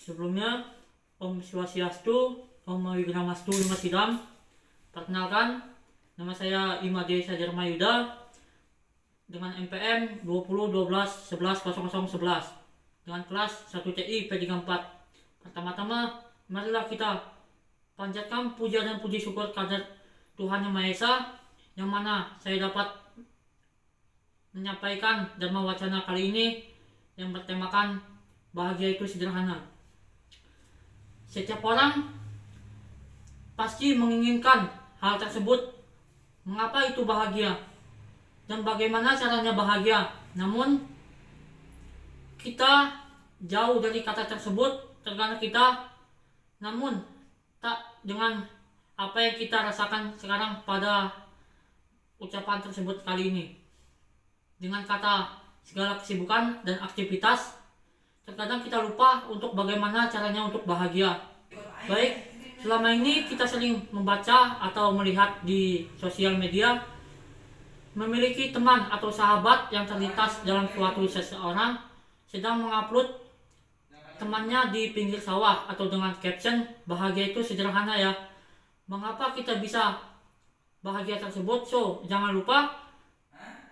Sebelumnya, Om Swastiastu, Om Wignamastu Namasidam. Perkenalkan, nama saya Imade Sajarmayuda dengan MPM 2012110011 dengan kelas 1 TI P34. Pertama-tama, marilah kita panjatkan puja dan puji syukur kehadirat Tuhan Yang Maha Esa, yang mana saya dapat menyampaikan dharma wacana kali ini yang bertemakan bahagia itu sederhana. Setiap orang pasti menginginkan hal tersebut. Mengapa itu bahagia dan bagaimana caranya bahagia? Namun kita jauh dari kata tersebut, terkadang kita, namun tak dengan apa yang kita rasakan sekarang pada ucapan tersebut kali ini. Dengan kata segala kesibukan dan aktivitas, terkadang kita lupa untuk bagaimana caranya untuk bahagia. Baik, selama ini kita sering membaca atau melihat di sosial media, memiliki teman atau sahabat yang terlintas dalam suatu seseorang sedang mengupload temannya di pinggir sawah atau dengan caption bahagia itu sederhana ya. Mengapa kita bisa bahagia tersebut? So, jangan lupa,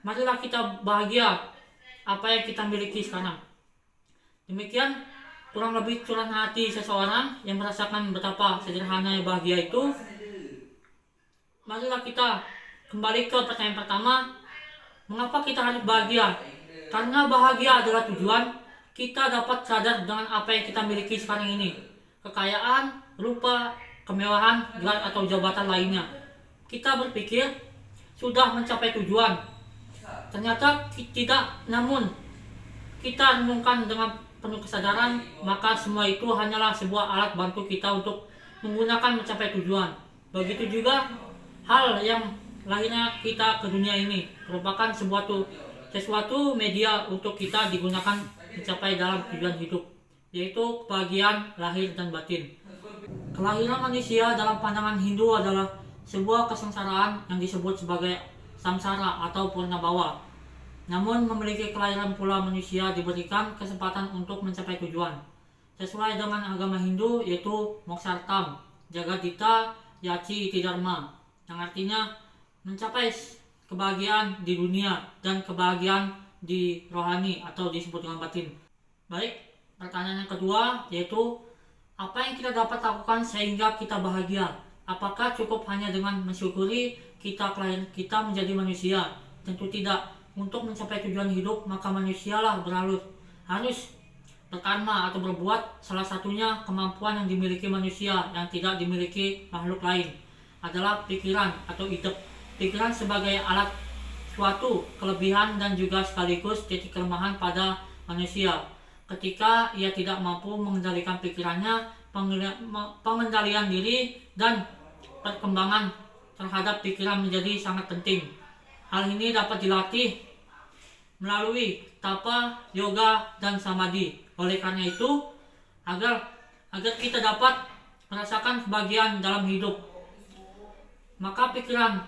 marilah kita bahagia apa yang kita miliki sekarang. Demikian kurang lebih curahan hati seseorang yang merasakan betapa sederhananya bahagia itu. Marilah kita kembali ke pertanyaan pertama, mengapa kita harus bahagia? Karena bahagia adalah tujuan kita dapat sadar dengan apa yang kita miliki sekarang ini. Kekayaan, rupa, kemewahan, gelar atau jabatan lainnya. Kita berpikir sudah mencapai tujuan. Ternyata tidak, namun kita renungkan dengan penuh kesadaran, maka semua itu hanyalah sebuah alat bantu kita untuk menggunakan mencapai tujuan. Begitu juga hal yang lahirnya kita ke dunia ini merupakan sesuatu media untuk kita digunakan mencapai dalam tujuan hidup, yaitu kebahagiaan lahir dan batin. Kelahiran manusia dalam pandangan Hindu adalah sebuah kesengsaraan yang disebut sebagai samsara atau purnabawa. Namun memiliki kelahiran pula manusia diberikan kesempatan untuk mencapai tujuan. Sesuai dengan agama Hindu yaitu Moksartam, Jagadita, Yaci Iti Dharma, yang artinya mencapai kebahagiaan di dunia dan kebahagiaan di rohani atau disebut dengan batin. Baik, pertanyaan yang kedua yaitu apa yang kita dapat lakukan sehingga kita bahagia? Apakah cukup hanya dengan mensyukuri kita menjadi manusia? Tentu tidak. Untuk mencapai tujuan hidup, maka manusialah harus berkarma atau berbuat. Salah satunya kemampuan yang dimiliki manusia yang tidak dimiliki makhluk lain adalah pikiran atau ide. Pikiran sebagai alat suatu kelebihan dan juga sekaligus titik kelemahan pada manusia. Ketika ia tidak mampu mengendalikan pikirannya, pengendalian diri dan perkembangan terhadap pikiran menjadi sangat penting. Hal ini dapat dilatih melalui tapa, yoga, dan samadhi. Oleh karena itu, agar kita dapat merasakan kebahagiaan dalam hidup, maka pikiran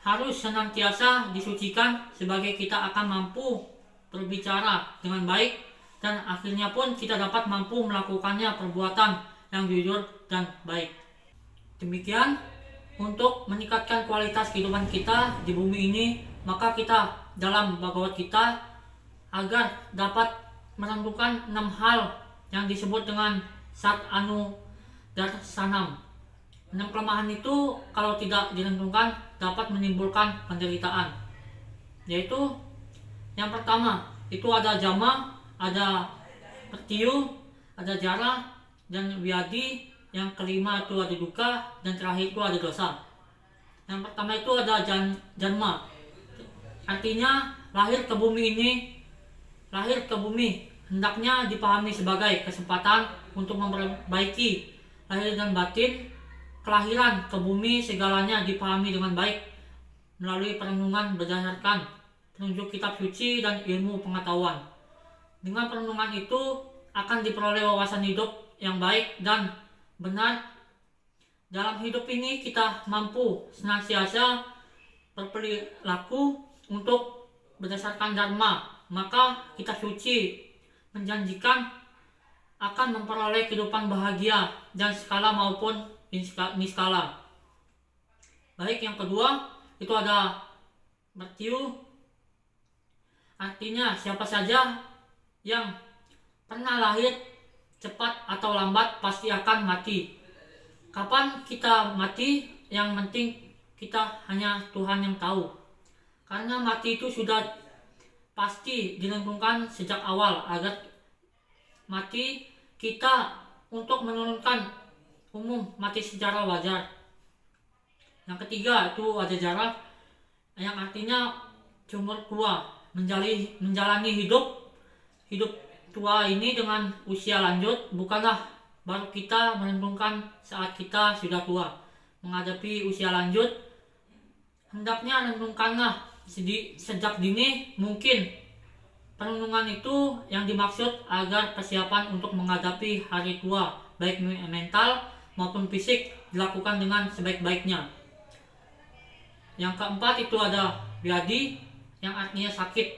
harus senantiasa disucikan sebagai kita akan mampu berbicara dengan baik dan akhirnya pun kita dapat mampu melakukannya perbuatan yang jujur dan baik. Demikian untuk meningkatkan kualitas kehidupan kita di bumi ini, maka kita dalam Bhagavad Gita agar dapat menentukan 6 hal yang disebut dengan Sat Anu Darsanam. 6 kelemahan itu kalau tidak ditentukan dapat menimbulkan penderitaan. Yaitu yang pertama itu ada jama, ada pertiu, ada jara, dan wiadi. Yang kelima itu ada duka, dan terakhir itu ada dosa. Yang pertama itu ada janma. Artinya lahir ke bumi hendaknya dipahami sebagai kesempatan untuk memperbaiki lahir dan batin. Kelahiran ke bumi segalanya dipahami dengan baik melalui perenungan berdasarkan penunjuk kitab suci dan ilmu pengetahuan. Dengan perenungan itu akan diperoleh wawasan hidup yang baik dan benar. Dalam hidup ini kita mampu senantiasa berperilaku untuk berdasarkan dharma, maka kita suci menjanjikan akan memperoleh kehidupan bahagia dan skala maupun niskala. Baik, yang kedua itu ada mertiu. Artinya siapa saja yang pernah lahir cepat atau lambat pasti akan mati. Kapan kita mati, yang penting kita hanya Tuhan yang tahu. Karena mati itu sudah pasti ditentukan sejak awal, agar mati kita untuk menurunkan umum mati secara wajar. Yang ketiga itu ada jarak, yang artinya umur tua, menjalani hidup tua ini dengan usia lanjut, bukanlah baru kita menentukan saat kita sudah tua. Menghadapi usia lanjut, hendaknya menentukanlah sejak dini mungkin. Perenungan itu yang dimaksud agar persiapan untuk menghadapi hari tua, baik mental maupun fisik, dilakukan dengan sebaik-baiknya. Yang keempat itu ada biadi, yang artinya sakit.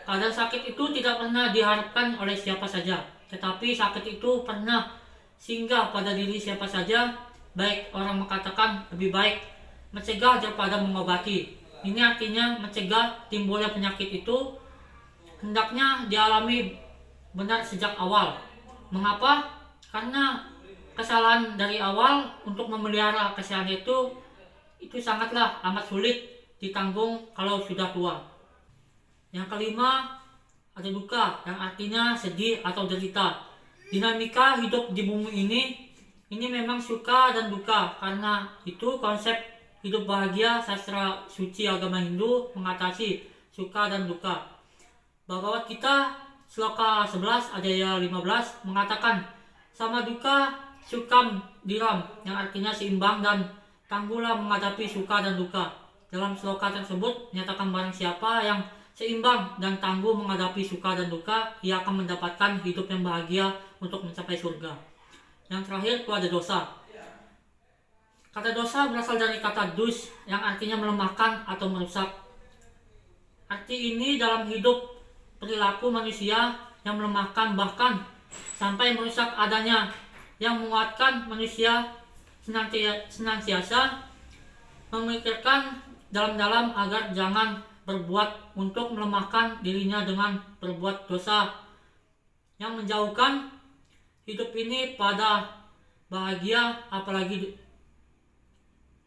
Keadaan sakit itu tidak pernah diharapkan oleh siapa saja, tetapi sakit itu pernah singgah pada diri siapa saja. Baik orang mengatakan lebih baik mencegah daripada mengobati. Ini artinya mencegah timbulnya penyakit itu hendaknya dialami benar sejak awal. Mengapa? Karena kesalahan dari awal untuk memelihara kesehatan itu sangatlah amat sulit ditanggung kalau sudah tua. Yang kelima ada duka, yang artinya sedih atau derita. Dinamika hidup di bumi ini memang suka dan duka. Karena itu konsep hidup bahagia sastra suci agama Hindu mengatasi suka dan duka. Bhagavad Gita Sloka 11 ayat 15 mengatakan, sama duka sukam diram, yang artinya seimbang dan tangguhlah menghadapi suka dan duka. Dalam sloka tersebut menyatakan barang siapa yang seimbang dan tangguh menghadapi suka dan duka, ia akan mendapatkan hidup yang bahagia untuk mencapai surga. Yang terakhir itu ada dosa. Kata dosa berasal dari kata dus, yang artinya melemahkan atau merusak. Arti ini dalam hidup perilaku manusia yang melemahkan, bahkan sampai merusak adanya, yang menguatkan manusia senantiasa memikirkan dalam-dalam agar jangan berbuat untuk melemahkan dirinya dengan berbuat dosa yang menjauhkan hidup ini pada bahagia, apalagi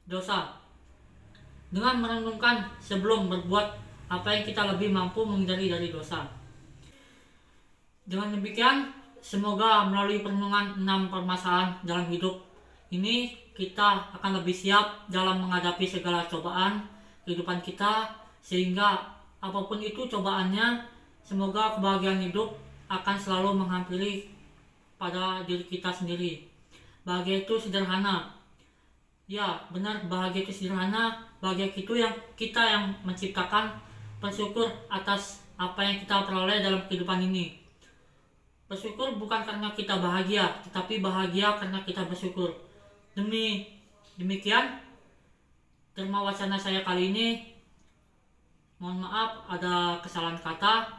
dosa. Dengan merenungkan sebelum berbuat apa yang kita lebih mampu menghindari dari dosa. Dengan demikian, semoga melalui perenungan 6 permasalahan dalam hidup ini, kita akan lebih siap dalam menghadapi segala cobaan kehidupan kita, sehingga apapun itu cobaannya, semoga kebahagiaan hidup akan selalu menghampiri pada diri kita sendiri. Bahagia itu sederhana. Ya, benar, bahagia itu sederhana. Bahagia itu yang kita yang menciptakan. Bersyukur atas apa yang kita peroleh dalam kehidupan ini. Bersyukur bukan karena kita bahagia, tetapi bahagia karena kita bersyukur. Demikian terma wacana saya kali ini. Mohon maaf ada kesalahan kata.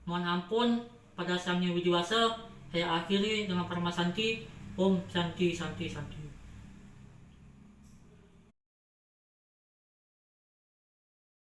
Mohon ampun pada Sang Hyang Widi Wasa. Saya akhiri dengan Parama Santi. Om Santi Santi Santi.